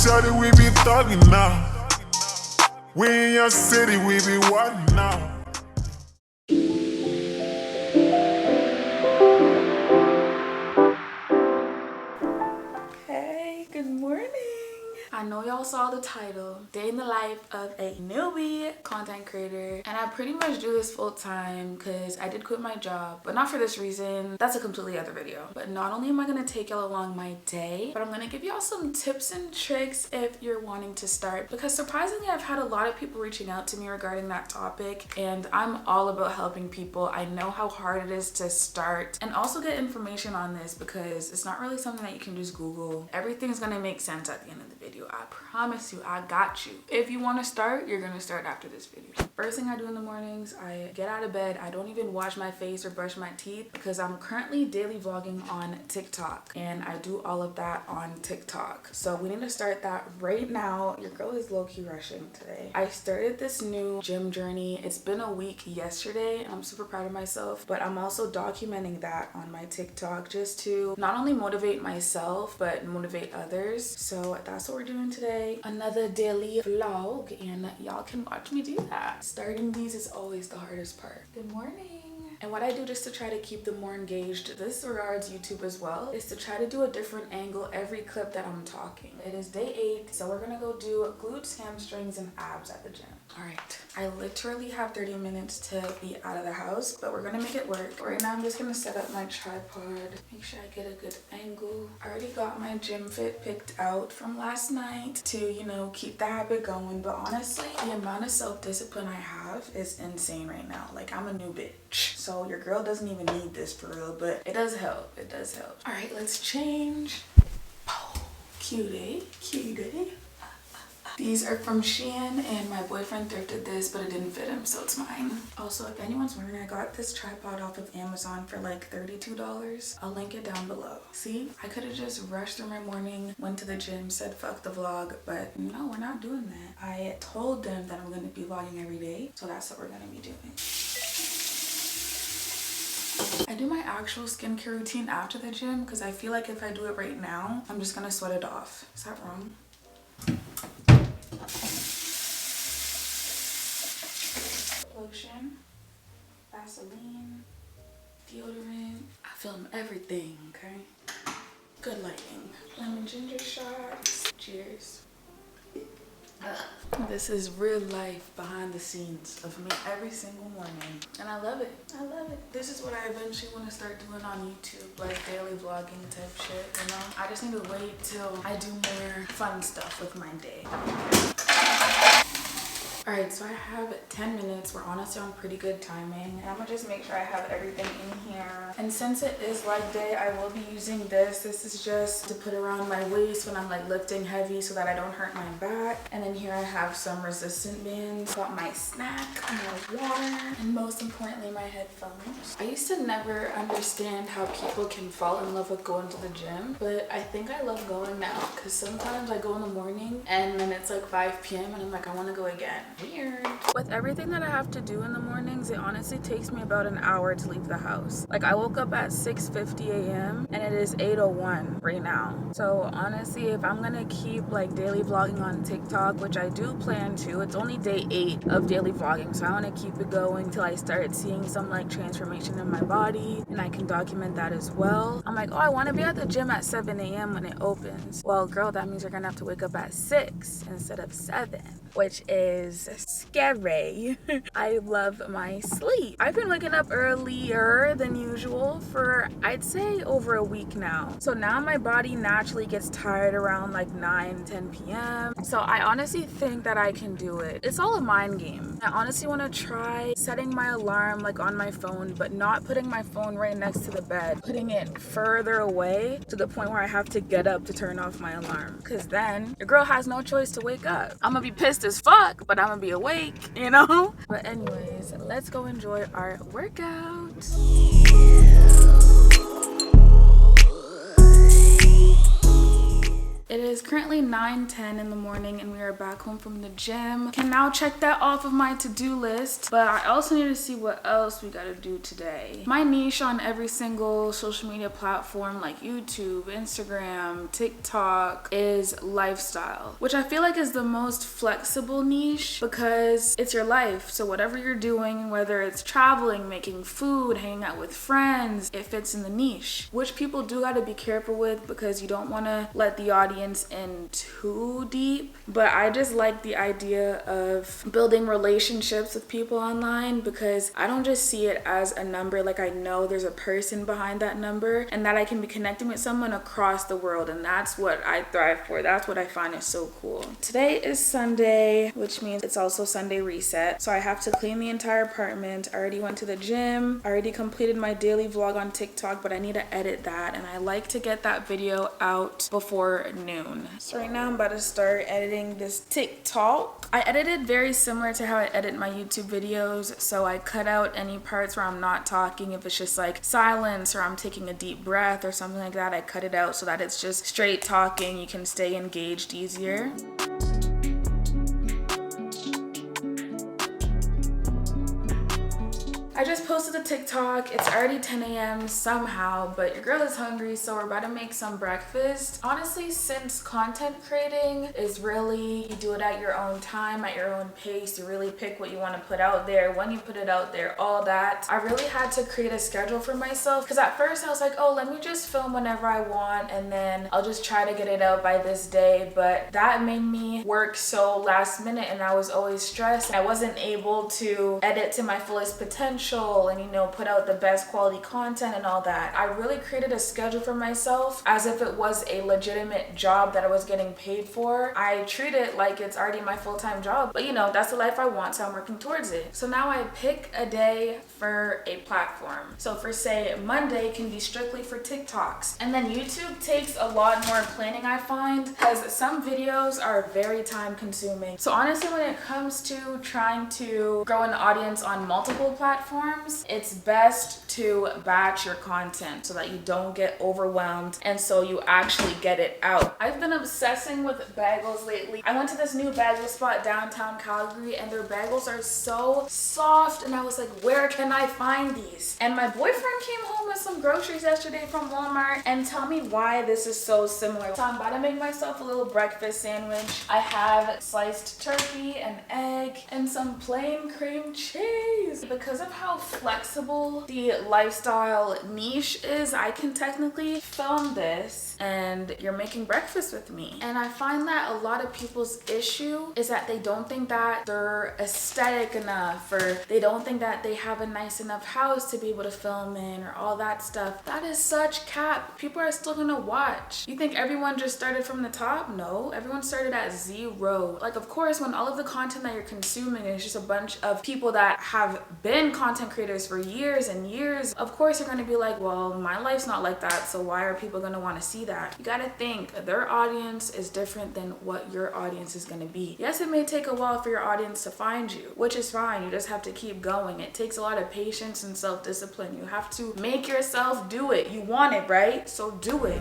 shorty, we be thugging now. We in your city, we be wildin' now. Hey, good morning. I know y'all saw the title, Day in the Life of a Newbie Content Creator, and I pretty much do this full time because I did quit my job, but not for this reason. That's a completely other video. But not only am I gonna take y'all along my day, but I'm gonna give y'all some tips and tricks if you're wanting to start, because surprisingly I've had a lot of people reaching out to me regarding that topic, and I'm all about helping people. I know how hard it is to start and also get information on this, because it's not really something that you can just Google. Everything's gonna make sense at the end of the video. I promise you, I got you. If you want to start, you're gonna start after this video. First thing I do in the mornings, I get out of bed. I don't even wash my face or brush my teeth because I'm currently daily vlogging on TikTok, and I do all of that on TikTok. So we need to start that right now. Your girl is low-key rushing today. I started this new gym journey. It's been a week yesterday, and I'm super proud of myself, but I'm also documenting that on my TikTok just to not only motivate myself, but motivate others. So that's what we're doing today. Another daily vlog, and y'all can watch me do that. Starting these is always the hardest part. Good morning. And what I do just to try to keep them more engaged, this regards YouTube as well, is to try to do a different angle every clip that I'm talking. It is day 8, so we're gonna go do glutes, hamstrings, and abs at the gym. All right, I literally have 30 minutes to be out of the house, but we're gonna make it work. Right now I'm just gonna set up my tripod, make sure I get a good angle. I already got my gym fit picked out from last night to, you know, keep the habit going, but honestly, the amount of self-discipline I have is insane right now. Like, I'm a new bitch. So your girl doesn't even need this for real, but it does help. It does help. All right, let's change. Oh, cutie, cutie. These are from Shein, and my boyfriend thrifted this, but it didn't fit him, so it's mine. Also, if anyone's wondering, I got this tripod off of Amazon for like $32. I'll link it down below. See, I could have just rushed through my morning, went to the gym, said fuck the vlog, but no, we're not doing that. I told them that I'm gonna be vlogging every day, so that's what we're gonna be doing. I do my actual skincare routine after the gym because I feel like if I do it right now, I'm just gonna sweat it off. Is that wrong? Lotion, Vaseline, deodorant. I film everything, okay? Good lighting. Lemon ginger shots. Cheers. This is real life behind the scenes of me every single morning, and I love it. I love it. This is what I eventually want to start doing on YouTube, like daily vlogging type shit, you know? I just need to wait till I do more fun stuff with my day. Alright, so I have 10 minutes. We're honestly on pretty good timing, and I'm gonna just make sure I have everything in here. And since it is leg day, I will be using this. This is just to put around my waist when I'm like lifting heavy so that I don't hurt my back. And then here I have some resistant bands. Got my snack, my water, and most importantly, my headphones. I used to never understand how people can fall in love with going to the gym, but I think I love going now, because sometimes I go in the morning and then it's like 5 p.m. and I'm like, I want to go again. Weird. With everything that I have to do in the mornings, it honestly takes me about an hour to leave the house. Like, I woke up at 6:50 a.m. and it is 8:01 right now. So honestly, if I'm gonna keep like daily vlogging on TikTok, which I do plan to, it's only day 8 of daily vlogging, so I want to keep it going till I start seeing some like transformation in my body, and I can document that as well. I'm like, oh, I want to be at the gym at 7 a.m. when it opens. Well, girl, that means you're gonna have to wake up at 6 instead of 7, which is scary. I love my sleep. I've been waking up earlier than usual for, I'd say, over a week now. So now my body naturally gets tired around like 9-10 p.m. So I honestly think that I can do it. It's all a mind game. I honestly want to try setting my alarm like on my phone, but not putting my phone right next to the bed, putting it further away to the point where I have to get up to turn off my alarm, because then your girl has no choice to wake up. I'm gonna be pissed as fuck, but I'm gonna be awake, you know? But anyways, let's go enjoy our workout. It is currently 9:10 in the morning and we are back home from the gym. Can now check that off of my to-do list, but I also need to see what else we gotta do today. My niche on every single social media platform like YouTube, Instagram, TikTok is lifestyle, which I feel like is the most flexible niche because it's your life. So whatever you're doing, whether it's traveling, making food, hanging out with friends, it fits in the niche, which people do gotta be careful with because you don't wanna let the audience in too deep. But I just like the idea of building relationships with people online because I don't just see it as a number. Like, I know there's a person behind that number and that I can be connecting with someone across the world, and that's what I thrive for. That's what I find is so cool. Today is Sunday, which means it's also Sunday reset, so I have to clean the entire apartment. I already went to the gym. I already completed my daily vlog on TikTok, but I need to edit that, and I like to get that video out before noon. So right now I'm about to start editing this TikTok. I edited very similar to how I edit my YouTube videos, so I cut out any parts where I'm not talking. If it's just like silence or I'm taking a deep breath or something like that, I cut it out so that it's just straight talking. You can stay engaged easier. I just posted a TikTok. It's already 10 a.m. somehow, but your girl is hungry, so we're about to make some breakfast. Honestly, since content creating is really, you do it at your own time, at your own pace, you really pick what you want to put out there, when you put it out there, all that. I really had to create a schedule for myself because at first I was like, oh, let me just film whenever I want and then I'll just try to get it out by this day. But that made me work so last minute and I was always stressed. I wasn't able to edit to my fullest potential and, you know, put out the best quality content and all that. I really created a schedule for myself as if it was a legitimate job that I was getting paid for. I treat it like it's already my full-time job, but you know, that's the life I want, so I'm working towards it. So now I pick a day for a platform. So for say Monday can be strictly for TikToks, and then YouTube takes a lot more planning, I find, because some videos are very time consuming. So honestly, when it comes to trying to grow an audience on multiple platforms, it's best to batch your content so that you don't get overwhelmed and so you actually get it out. I've been obsessing with bagels lately. I went to this new bagel spot downtown Calgary and their bagels are so soft and I was like, where can I find these? And my boyfriend came home with some groceries yesterday from Walmart and tell me why this is so similar. So I'm about to make myself a little breakfast sandwich. I have sliced turkey, an egg, and some plain cream cheese. Because of how flexible the lifestyle niche is, I can technically film this and you're making breakfast with me. And I find that a lot of people's issue is that they don't think that they're aesthetic enough, or they don't think that they have a nice enough house to be able to film in, or all that stuff. That is such cap. People are still gonna watch. You think everyone just started from the top? No, everyone started at zero. Like, of course, when all of the content that you're consuming is just a bunch of people that have been content creators for years and years, of course you're gonna be like, well, my life's not like that, so why are people gonna want to see that? You gotta think their audience is different than what your audience is gonna be. Yes, it may take a while for your audience to find you, which is fine. You just have to keep going. It takes a lot of patience and self-discipline. You have to make yourself do it. You want it, right? So do it.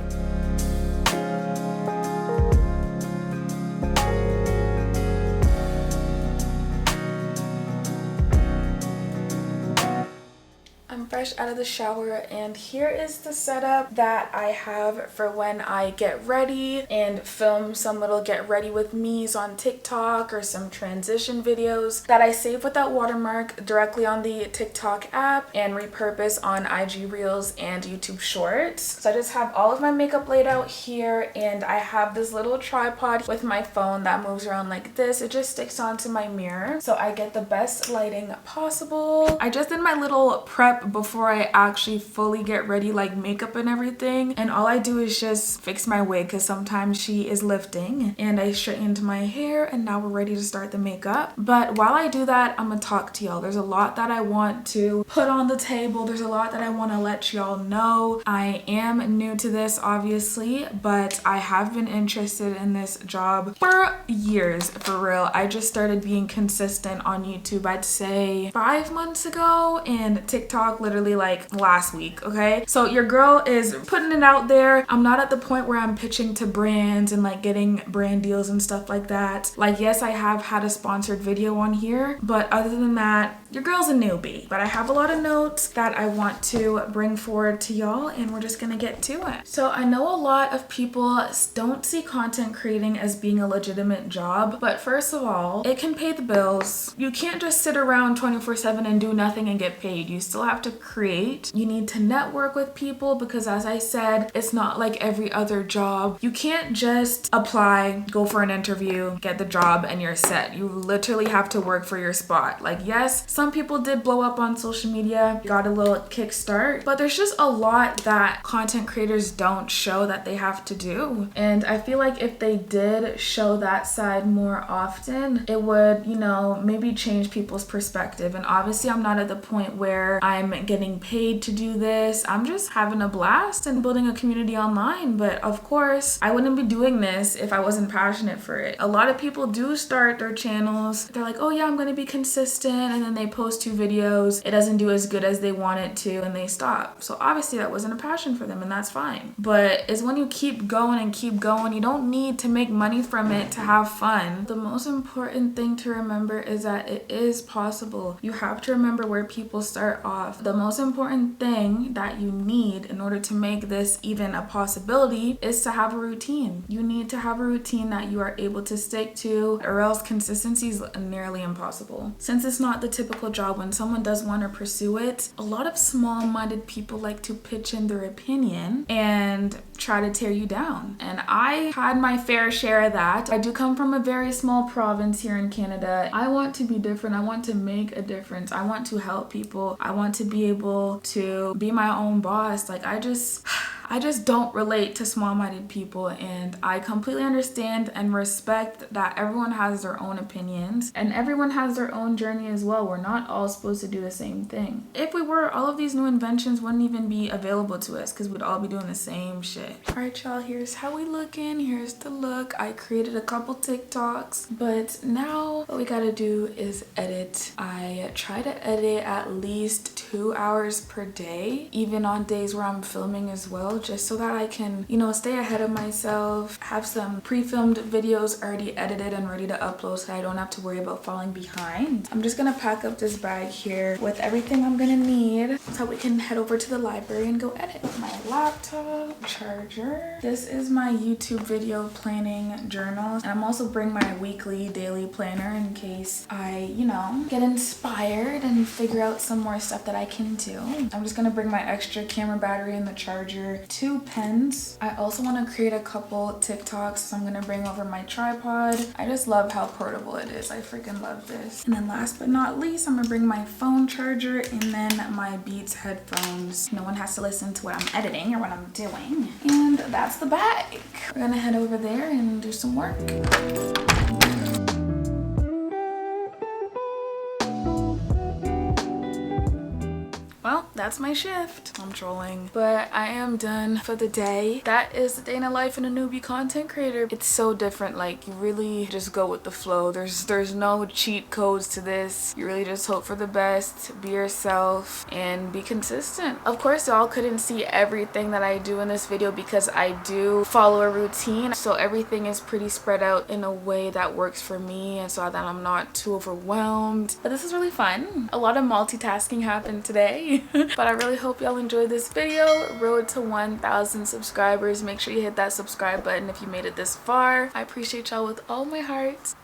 I'm fresh out of the shower and here is the setup that I have for when I get ready and film some little get ready with me's on TikTok or some transition videos that I save with that watermark directly on the TikTok app and repurpose on IG Reels and YouTube Shorts. So I just have all of my makeup laid out here and I have this little tripod with my phone that moves around like this. It just sticks onto my mirror so I get the best lighting possible. I just did my little prep before I actually fully get ready, like makeup and everything, and all I do is just fix my wig because sometimes she is lifting, and I straightened my hair and now we're ready to start the makeup. But while I do that, I'm gonna talk to y'all. There's a lot that I want to put on the table. There's a lot that I want to let y'all know. I am new to this obviously, but I have been interested in this job for years, for real. I just started being consistent on YouTube, I'd say 5 months ago, and TikTok TikTok literally like last week, okay? So your girl is putting it out there. I'm not at the point where I'm pitching to brands and like getting brand deals and stuff like that. Like, yes, I have had a sponsored video on here, but other than that, your girl's a newbie. But I have a lot of notes that I want to bring forward to y'all, and we're just gonna get to it. So I know a lot of people don't see content creating as being a legitimate job, but first of all, it can pay the bills. You can't just sit around 24/7 and do nothing and get paid. You still have to create. You need to network with people because, as I said, it's not like every other job. You can't just apply, go for an interview, get the job, and you're set. You literally have to work for your spot. Like, yes, some people did blow up on social media, got a little kickstart, but there's just a lot that content creators don't show that they have to do. And I feel like if they did show that side more often, it would, you know, maybe change people's perspective. And obviously I'm not at the point where I'm getting paid to do this. I'm just having a blast and building a community online. But of course, I wouldn't be doing this if I wasn't passionate for it. A lot of people do start their channels. They're like, oh yeah, I'm gonna be consistent, and then they post 2 videos. It doesn't do as good as they want it to, and they stop. So obviously that wasn't a passion for them, and that's fine. But it's when you keep going and keep going, you don't need to make money from it to have fun. The most important thing to remember is that it is possible. You have to remember where people start off. The most important thing that you need in order to make this even a possibility is to have a routine. You need to have a routine that you are able to stick to, or else consistency is nearly impossible. Since it's not the typical job, when someone does want to pursue it, a lot of small-minded people like to pitch in their opinion and try to tear you down. And I had my fair share of that. I do come from a very small province here in Canada. I want to be different. I want to make a difference. I want to help people. I want to be able to be my own boss. Like, I just don't relate to small-minded people, and I completely understand and respect that everyone has their own opinions and everyone has their own journey as well. We're not all supposed to do the same thing. If we were, all of these new inventions wouldn't even be available to us because we'd all be doing the same shit. All right, y'all, here's how we looking. Here's the look. I created a couple TikToks, but now what we gotta do is edit. I try to edit at least 2 hours per day, even on days where I'm filming as well, just so that I can, you know, stay ahead of myself, have some pre-filmed videos already edited and ready to upload so I don't have to worry about falling behind. I'm just gonna pack up this bag here with everything I'm gonna need so we can head over to the library and go edit. My laptop, charger. This is my YouTube video planning journal, and I'm also bringing my weekly, daily planner in case I, you know, get inspired and figure out some more stuff that I can do. I'm just gonna bring my extra camera battery and the charger, 2 pens. I also want to create a couple TikToks, so I'm gonna bring over my tripod. I just love how portable it is. I freaking love this. And then last but not least, I'm gonna bring my phone charger and then my Beats headphones. No one has to listen to what I'm editing or what I'm doing. And that's the bag. We're gonna head over there and do some work. Well, that's my shift. I'm trolling, but I am done for the day. That is the day in the life in a newbie content creator. It's so different. Like, you really just go with the flow. There's no cheat codes to this. You really just hope for the best, be yourself, and be consistent. Of course, y'all couldn't see everything that I do in this video because I do follow a routine, so everything is pretty spread out in a way that works for me and so that I'm not too overwhelmed. But this is really fun. A lot of multitasking happened today. But I really hope y'all enjoyed this video. Road to 1,000 subscribers. Make sure you hit that subscribe button if you made it this far. I appreciate y'all with all my heart.